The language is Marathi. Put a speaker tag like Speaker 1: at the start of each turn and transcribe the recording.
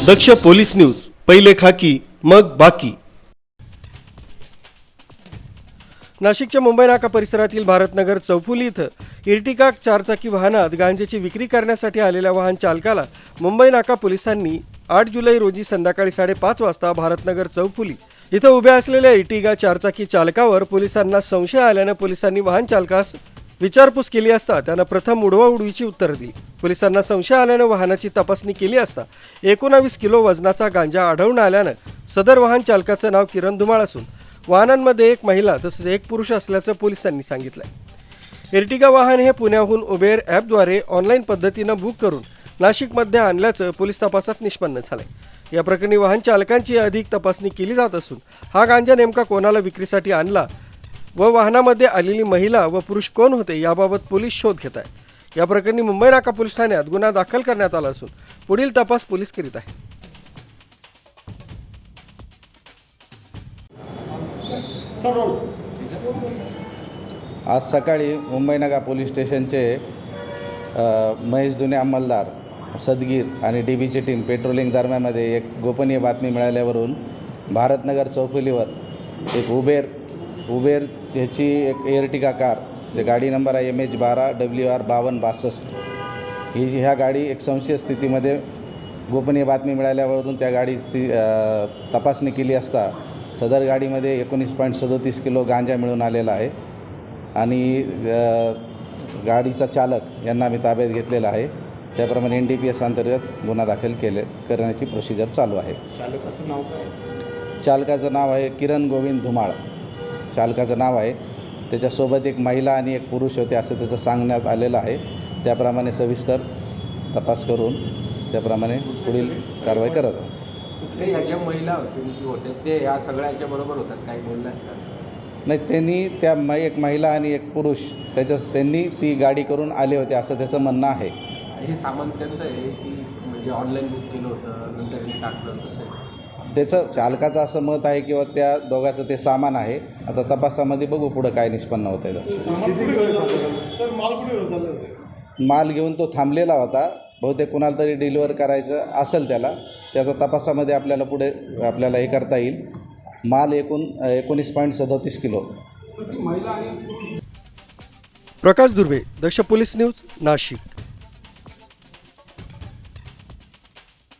Speaker 1: दक्ष पोलीस न्यूज, पहिले खाकी मग बाकी। नाशिकच्या मुंबई नाका परिसरातील भारतनगर चौफुली इथं इर्टिगा चारचाकी वाहनात गांजेची विक्री करण्यासाठी आलेल्या वाहन चालकाला मुंबई नाका पोलिसांनी 8 जुलै रोजी संध्याकाळी 5:30 वाजता भारतनगर चौफुली इथं उभ्या असलेल्या इर्टिगा चारचाकी चालकावर पोलिसांना संशय आल्यानं पोलिसांनी वाहन चालकास विचारपूस केली असता त्यानं प्रथम उडवाउडवीची उत्तरं दिली। पोलिसांना संशय आल्यानं वाहनाची तपासणी केली असता 19 किलो वजनाचा गांजा आढळून आल्यानं सदर वाहन चालकाचं नाव किरण धुमाळ असून वाहनांमध्ये एक महिला तसेच एक पुरुष असल्याचं पोलिसांनी सांगितलं। इर्टिगा वाहन हे पुण्याहून उबेर ॲपद्वारे ऑनलाईन पद्धतीनं बुक करून नाशिकमध्ये आणल्याचं पोलीस तपासात निष्पन्न झालंय। या प्रकरणी वाहन चालकांची अधिक तपासणी केली जात असून हा गांजा नेमका कोणाला विक्रीसाठी आणला व वाहनामध्ये आलेली महिला व पुरुष कोण होते याबाबत पोलीस शोध घेत आहेत। या प्रकरणी मुंबई नाका पोलीस ठाण्यात गुन्हा दाखल करण्यात आला असून पुढील तपास पोलीस करीत आहेत।
Speaker 2: आज सकाळी मुंबई नाका पोलीस स्टेशनचे महेश दुने अंमलदार सदगीर आणि DBची टीम पेट्रोलिंग दरम्यानमध्ये एक गोपनीय बातमी मिळाल्यावरून भारतनगर चौफुलीवर एक उबेर ह्याची एक इर्टिगा कार, जे गाडी नंबर आहे MH12WR 5262 ह्या गाडी एक संशय स्थितीमध्ये गोपनीय बातमी मिळाल्यावरून त्या गाडीची तपासणी केली असता सदर गाडीमध्ये 19.37 किलो गांजा मिळून आलेला आहे आणि गाडीचा चालक यांना आम्ही ताब्यात घेतलेला आहे। त्याप्रमाणे NDPS अंतर्गत गुन्हा दाखल करण्याची प्रोसिजर चालू आहे।
Speaker 3: चालकाचं नाव काय?
Speaker 2: चालकाचं नाव आहे किरण गोविंद धुमाळ चालकाचं नाव आहे। त्याच्यासोबत एक महिला आणि एक पुरुष होते असं त्याचं सांगण्यात आलेलं आहे। त्याप्रमाणे सविस्तर तपास करून त्याप्रमाणे पुढील कारवाई करत आहोत।
Speaker 3: ह्या ज्या महिला होत्या ते या सगळ्याच्या बरोबर होतात, काही बोललं
Speaker 2: नाही, त्यांनी एक महिला आणि एक पुरुष त्यांनी ती गाडी करून आले होते असं त्याचं म्हणणं आहे।
Speaker 3: हे सामान त्यांचं आहे की म्हणजे ऑनलाईन बुक केलं होतं नंतर हे टाकलं तसं?
Speaker 2: त्याचं चालकाचं असं मत आहे किंवा त्या दोघांचं ते सामान आहे। आता तपासामध्ये बघू पुढं काय निष्पन्न होतं आहे। माल घेऊन तो थांबलेला होता, बहुतेक कुणाला तरी डिलिव्हर करायचं असेल त्याचा तपासामध्ये आपल्याला हे करता येईल। माल 19.37 किलो।
Speaker 1: प्रकाश दुर्वे, दक्ष पोलीस न्यूज, नाशिक।